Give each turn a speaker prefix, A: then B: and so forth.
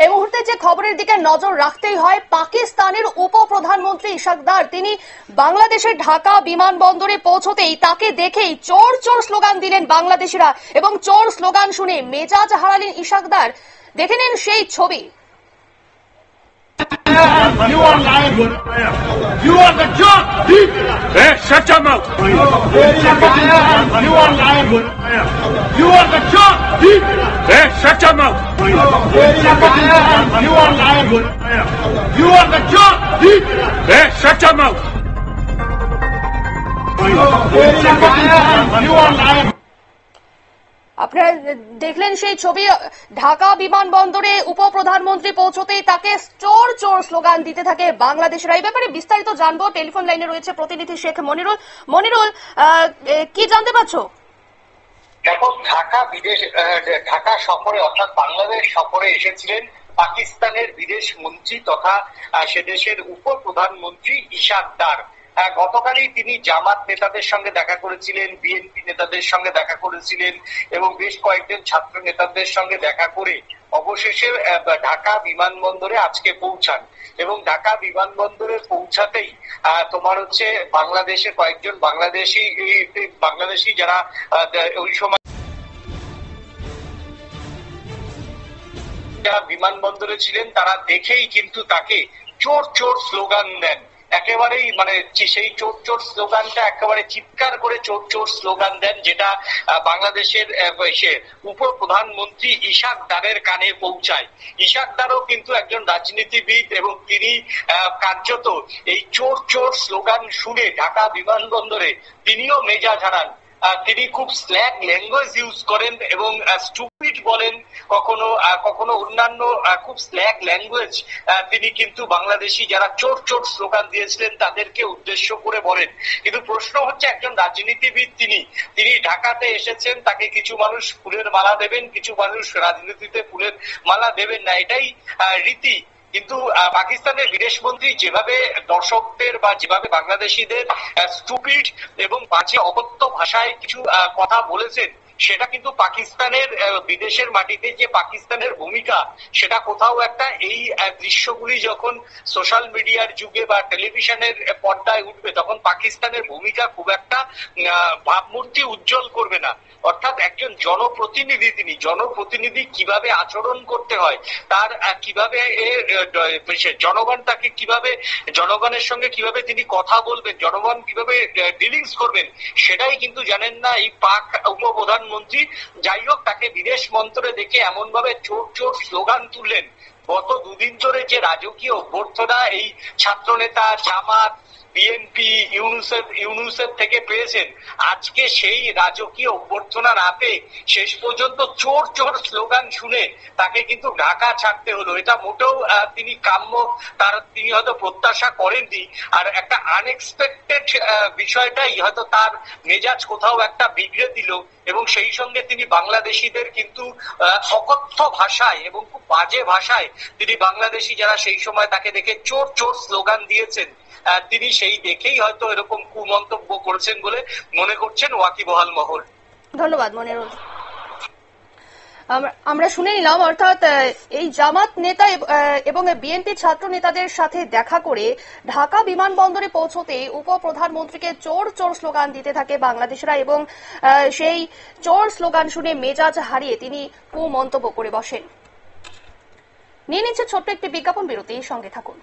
A: এই মুহূর্তে যে খবরের দিকে নজর রাখতেই হয়, পাকিস্তানের উপপ্রধানমন্ত্রী ইশাক দার তিনি বাংলাদেশের ঢাকা বিমানবন্দরে পৌঁছতেই তাকে দেখেই চোর চোর স্লোগান দিলেন বাংলাদেশিরা এবং চোর স্লোগান শুনে মেজাজ হারালেন ইশাক দার। দেখে নিন সেই ছবি।
B: You are lying. You are the joke. Hey, shut your mouth. You are lying. You are the joke. Hey, shut your mouth. You are lying. You are the joke. Hey, shut your mouth. You are lying.
A: আপনারা দেখলেন সেই ছবি। ঢাকা বিমানবন্দরে উপপ্রধানমন্ত্রী পৌঁছতেই তাকে চোর চোর slogan দিতে থাকে বাংলাদেশিরা। এই ব্যাপারে বিস্তারিত জানবো, টেলিফোন লাইনে রয়েছে প্রতিনিধি শেখ মনিরুল। মনিরুল, কি জানতে পারছো?
C: দেখো, ঢাকা সফরে অর্থাৎ বাংলাদেশ সফরে এসেছিলেন পাকিস্তানের বিদেশ মন্ত্রী তথা সে দেশের উপপ্রধানমন্ত্রী ইশাক দার। গতকালই তিনি জামাত নেতাদের সঙ্গে দেখা করেছিলেন, বিএনপি নেতাদের সঙ্গে দেখা করেছিলেন এবং বেশ কয়েকজন ছাত্র নেতাদের সঙ্গে দেখা করে অবশেষে ঢাকা বিমানবন্দরে আজকে পৌঁছান এবং ঢাকা বিমানবন্দরে পৌঁছাতেই তোমার হচ্ছে বাংলাদেশের কয়েকজন বাংলাদেশি যারা ওই সময় যারা বিমানবন্দরে ছিলেন তারা দেখেই কিন্তু তাকে চোর চোর স্লোগান দেন। একেবারেই মানে সেই চোর চোর স্লোগানটা একেবারে চিৎকার করে চোর চোর স্লোগান দেন, যেটা বাংলাদেশের উপপ্রধানমন্ত্রী ইশাক দারের কানে পৌঁছায়। ইশাক দারও কিন্তু একজন রাজনীতিবিদ এবং তিনি কার্যত এই চোর চোর স্লোগান শুনে ঢাকা বিমানবন্দরে তিনিও মেজাজ হারান। তিনি খুব স্ল্যাং ল্যাঙ্গুয়েজ ইউজ করেন এবং স্টুপিড বলেন, কখনো কখনো অন্যান্য খুব স্ল্যাং ল্যাঙ্গুয়েজ তিনি কিন্তু বাংলাদেশি যারা চোর চোর স্লোগান দিয়েছিলেন তাদেরকে উদ্দেশ্য করে বলেন। কিন্তু প্রশ্ন হচ্ছে, একজন রাজনীতিবিদ তিনি ঢাকাতে এসেছেন, তাকে কিছু মানুষ ফুলের মালা দেবেন, কিছু মানুষ রাজনীতিতে ফুলের মালা দেবেন না, এটাই রীতি। কিন্তু পাকিস্তানের বিদেশমন্ত্রী যেভাবে দর্শকদের বা যেভাবে বাংলাদেশিদের স্টুপিড এবং বাজে অকথ্য ভাষায় কিছু কথা বলেছেন, সেটা কিন্তু পাকিস্তানের বিদেশের মাটিতে যে পাকিস্তানের ভূমিকা সেটা কোথাও একটা এই দৃশ্যগুলি যখন সোশ্যাল মিডিয়ার যুগে বা টেলিভিশনের পর্দায় উঠবে তখন পাকিস্তানের ভূমিকা খুব একটা ভাবমূর্তি উজ্জ্বল করবে না। অর্থাৎ একজন জনপ্রতিনিধি, তিনি জনপ্রতিনিধি কিভাবে আচরণ করতে হয়, তার কিভাবে জনগণ তাকে কিভাবে জনগণের সঙ্গে কিভাবে তিনি কথা বলবেন, জনগণ কিভাবে ডিলিংস করবেন, সেটাই কিন্তু জানেন না এই পাক উপপ্রধানমন্ত্রী। যাই হোক, তাকে বিদেশ মন্ত্রে দেখে এমন ভাবে চোর চোর স্লোগান তুললেন। গত দুদিন ধরে যে রাজকীয় অভ্যর্থনা এই ছাত্র নেতা, জামাত, বিএনপি, ইউনুসেফ থেকে পেয়েছেন, আজকে সেই রাজকীয় অভ্যর্থনা না পেয়ে শেষ পর্যন্ত চোর চোর স্লোগান শুনে তাকে কিন্তু ঢাকা ছাড়তে হলো। এটা মোটেও তিনি তিনি হয়তো প্রত্যাশা করেননি। আর একটা আনএক্সপেক্টেড বিষয়টাই হয়তো তার মেজাজ কোথাও একটা বিগড়ে দিল এবং সেই সঙ্গে তিনি বাংলাদেশিদের কিন্তু অকথ্য ভাষায় এবং খুব বাজে ভাষায় তিনি বাংলাদেশি যারা সেই সময় তাকে দেখে চোর চোর স্লোগান দিয়েছেন, তিনি সেই দেখেই হয়তো এরকম কুমন্তব্য করেছেন বলে মনে করছেন ওয়াকিবহাল মহল।
A: ধন্যবাদ মনিরুল। আমরা শুনে নিলাম, অর্থাৎ এই জামাত নেতা এবং বিএনপি ছাত্র নেতাদের সাথে দেখা করে ঢাকা বিমানবন্দরে পৌঁছতে উপপ্রধানমন্ত্রীকে চোর চোর স্লোগান দিতে থাকে বাংলাদেশিরা এবং সেই চোর স্লোগান শুনে মেজাজ হারিয়ে তিনি কুমন্তব্য করে বসেন। নিয়ে নিচ্ছে ছোট্ট একটি বিজ্ঞাপন বিরতি, সঙ্গে থাকুন।